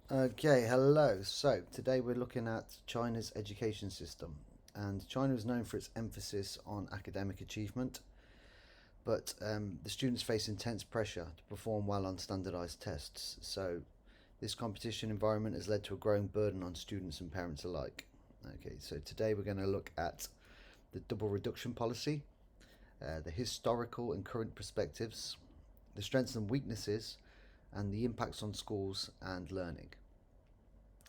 Okay, hello. So today we're looking at China's education system, and China is known for its emphasis on academic achievement, but the students face intense pressure to perform well on standardized tests. So this competition environment has led to a growing burden on students and parents alike. Okay, so today we're going to look at the double reduction policy, the historical and current perspectives, the strengths and weaknesses, and the impacts on schools and learning.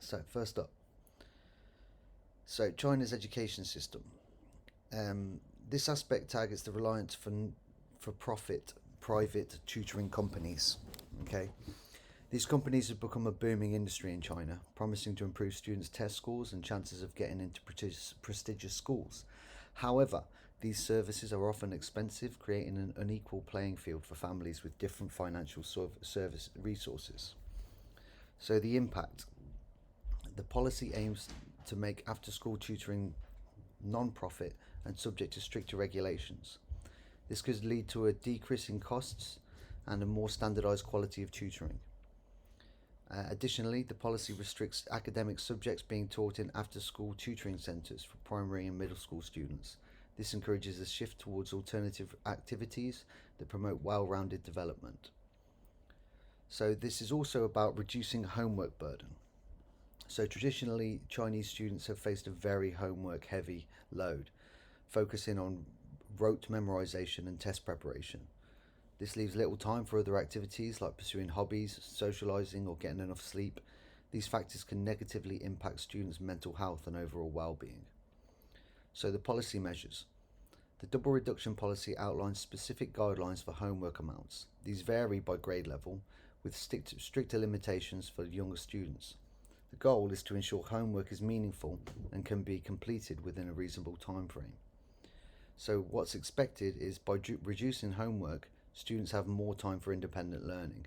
So first up, so China's education system. This aspect targets the reliance for profit private tutoring companies. Okay, these companies have become a booming industry in China, promising to improve students' test scores and chances of getting into prestigious schools. However, these services are often expensive, creating an unequal playing field for families with different financial service resources. So, the impact: the policy aims to make after school tutoring non profit and subject to stricter regulations. This could lead to a decrease in costs and a more standardised quality of tutoring. Additionally, the policy restricts academic subjects being taught in after school tutoring centres for primary and middle school students. This encourages a shift towards alternative activities that promote well rounded development. So, this is also about reducing homework burden. So, traditionally, Chinese students have faced a very homework heavy load, focusing on rote memorization and test preparation. This leaves little time for other activities like pursuing hobbies, socializing, or getting enough sleep. These factors can negatively impact students' mental health and overall well being. So, the policy measures. The double reduction policy outlines specific guidelines for homework amounts. These vary by grade level, with stricter limitations for younger students. The goal is to ensure homework is meaningful and can be completed within a reasonable time frame. So, what's expected is by reducing homework, students have more time for independent learning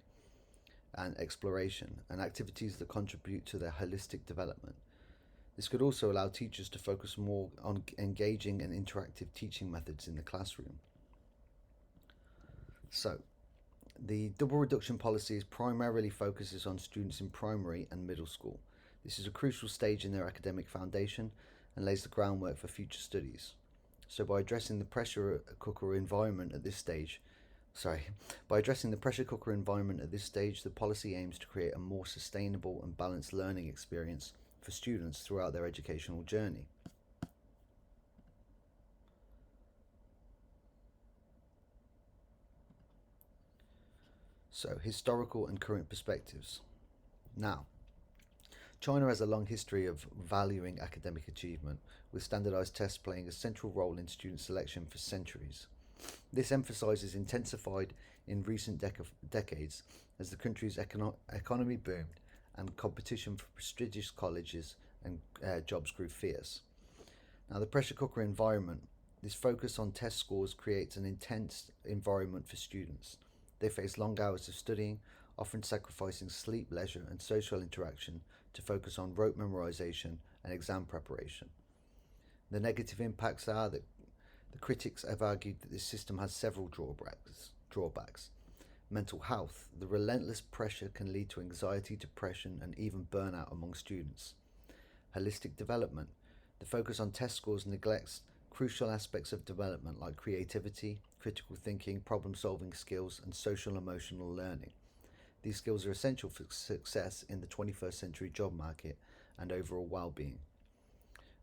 and exploration and activities that contribute to their holistic development. This could also allow teachers to focus more on engaging and interactive teaching methods in the classroom. So, the double reduction policy primarily focuses on students in primary and middle school. This is a crucial stage in their academic foundation and lays the groundwork for future studies. So, by addressing the pressure cooker environment at this stage, sorry, by addressing the pressure cooker environment at this stage, the policy aims to create a more sustainable and balanced learning experience for students throughout their educational journey. So, historical and current perspectives. Now, China has a long history of valuing academic achievement, with standardized tests playing a central role in student selection for centuries. This emphasis is intensified in recent decades as the country's economy boomed and competition for prestigious colleges and jobs grew fierce. Now, the pressure cooker environment, this focus on test scores creates an intense environment for students. They face long hours of studying, often sacrificing sleep, leisure, and social interaction to focus on rote memorization and exam preparation. The negative impacts are that the critics have argued that this system has several drawbacks. Mental health. The relentless pressure can lead to anxiety, depression, and even burnout among students. Holistic development. The focus on test scores neglects crucial aspects of development like creativity, critical thinking, problem solving skills, and social emotional learning. These skills are essential for success in the 21st century job market and overall well being.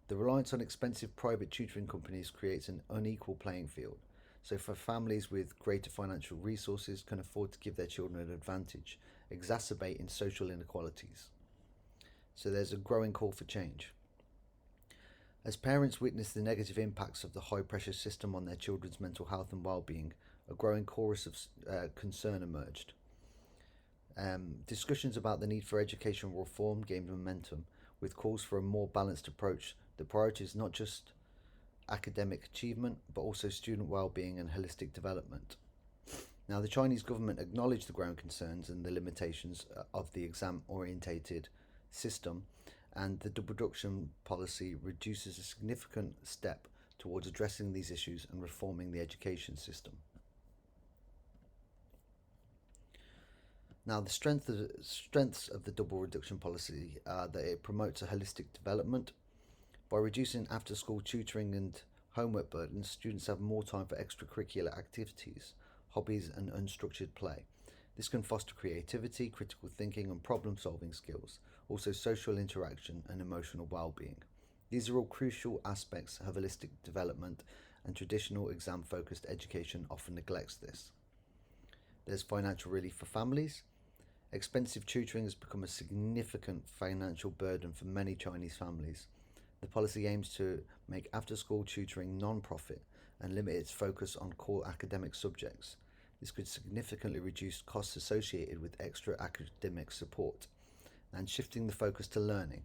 The reliance on expensive private tutoring companies creates an unequal playing field. So, for families with greater financial resources can afford to give their children an advantage, exacerbating social inequalities. So, there's a growing call for change. As parents witness the negative impacts of the high pressure system on their children's mental health and well being, a growing chorus of concern emerged. Discussions about the need for educational reform gained momentum, with calls for a more balanced approach that prioritizes not just academic achievement but also student well-being and holistic development. Now, the Chinese government acknowledged the growing concerns and the limitations of the exam-orientated system, and the double reduction policy reduces a significant step towards addressing these issues and reforming the education system. Now, the strengths of the double reduction policy are that it promotes a holistic development. By reducing after school tutoring and homework burdens, students have more time for extracurricular activities, hobbies, and unstructured play. This can foster creativity, critical thinking, and problem solving skills, also social interaction and emotional well being. These are all crucial aspects of holistic development, and traditional exam focused education often neglects this. There's financial relief for families. Expensive tutoring has become a significant financial burden for many Chinese families. The policy aims to make after school tutoring non profit and limit its focus on core academic subjects. This could significantly reduce costs associated with extra academic support and shifting the focus to learning.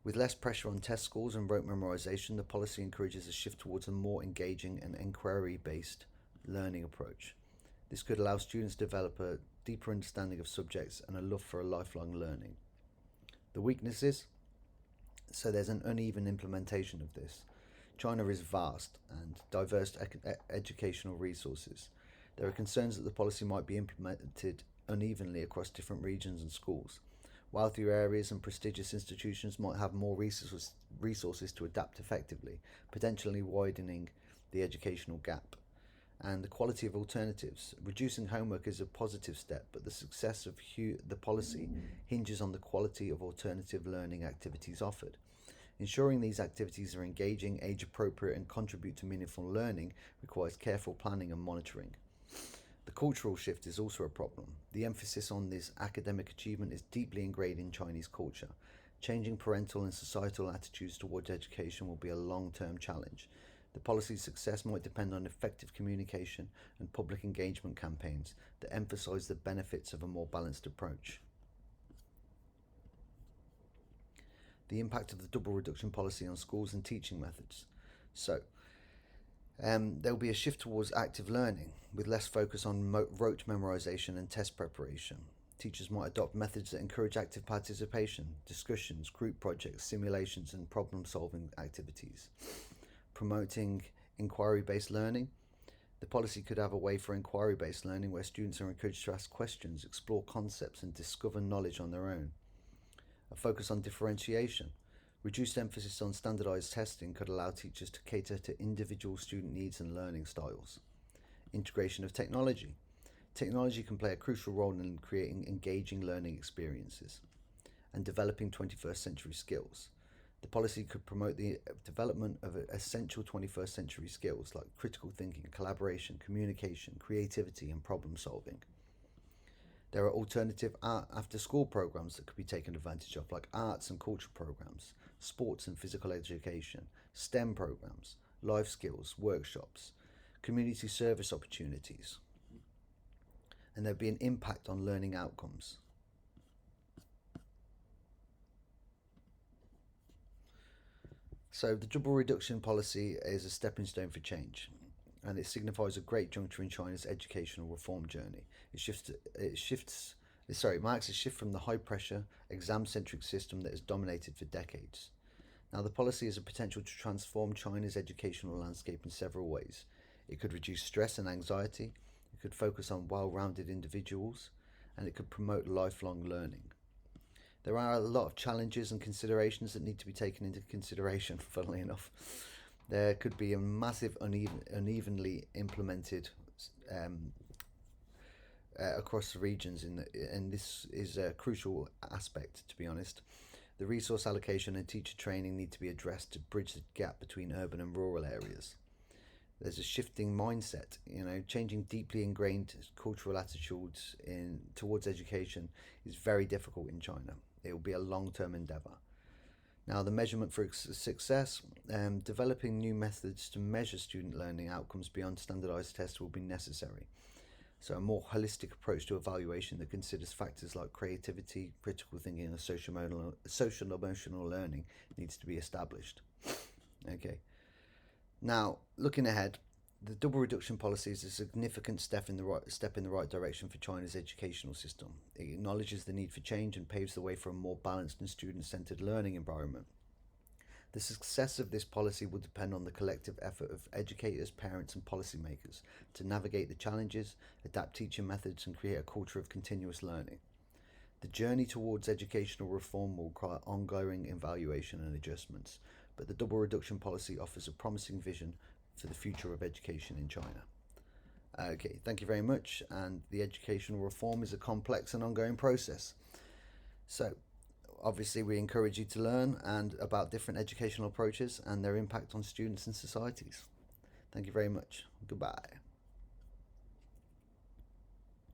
With less pressure on test scores and rote memorization, the policy encourages a shift towards a more engaging and inquiry based learning approach. This could allow students to develop a deeper understanding of subjects and a love for a lifelong learning. The weaknesses, so there's an uneven implementation of this. China is vast and diverse educational resources. There are concerns that the policy might be implemented unevenly across different regions and schools. Wealthier areas and prestigious institutions might have more resources to adapt effectively, potentially widening the educational gap. And the quality of alternatives. Reducing homework is a positive step, but the success of the policy hinges on the quality of alternative learning activities offered. Ensuring these activities are engaging, age appropriate, and contribute to meaningful learning requires careful planning and monitoring. The cultural shift is also a problem. The emphasis on this academic achievement is deeply ingrained in Chinese culture. Changing parental and societal attitudes towards education will be a long-term challenge. The policy's success might depend on effective communication and public engagement campaigns that emphasize the benefits of a more balanced approach. The impact of the double reduction policy on schools and teaching methods. There will be a shift towards active learning with less focus on rote memorization and test preparation. Teachers might adopt methods that encourage active participation, discussions, group projects, simulations, and problem solving activities. Promoting inquiry-based learning. The policy could have a way for inquiry-based learning where students are encouraged to ask questions, explore concepts, and discover knowledge on their own. A focus on differentiation. Reduced emphasis on standardized testing could allow teachers to cater to individual student needs and learning styles. Integration of technology. Technology can play a crucial role in creating engaging learning experiences and developing 21st century skills. The policy could promote the development of essential 21st century skills like critical thinking, collaboration, communication, creativity, and problem solving. There are alternative after school programs that could be taken advantage of, like arts and culture programs, sports and physical education, STEM programs, life skills, workshops, community service opportunities. And there'd be an impact on learning outcomes. So the double reduction policy is a stepping stone for change, and it signifies a great juncture in China's educational reform journey. It marks a shift from the high-pressure, exam-centric system that has dominated for decades. Now, the policy has a potential to transform China's educational landscape in several ways. It could reduce stress and anxiety, it could focus on well-rounded individuals, and it could promote lifelong learning. There are a lot of challenges and considerations that need to be taken into consideration, funnily enough. There could be a massive unevenly implemented across the regions, and this is a crucial aspect, to be honest. The resource allocation and teacher training need to be addressed to bridge the gap between urban and rural areas. There's a shifting mindset, changing deeply ingrained cultural attitudes towards education is very difficult in China. It will be a long-term endeavor. Now, the measurement for success, developing new methods to measure student learning outcomes beyond standardized tests will be necessary. So a more holistic approach to evaluation that considers factors like creativity, critical thinking, and social emotional learning needs to be established. Okay. Now, looking ahead, the double reduction policy is a significant step in the right direction for China's educational system. It acknowledges the need for change and paves the way for a more balanced and student-centered learning environment. The success of this policy will depend on the collective effort of educators, parents, and policymakers to navigate the challenges, adapt teaching methods, and create a culture of continuous learning. The journey towards educational reform will require ongoing evaluation and adjustments, but the double reduction policy offers a promising vision for the future of education in China. Okay, thank you very much. And the educational reform is a complex and ongoing process. So, obviously, we encourage you to learn and about different educational approaches and their impact on students and societies. Thank you very much. Goodbye.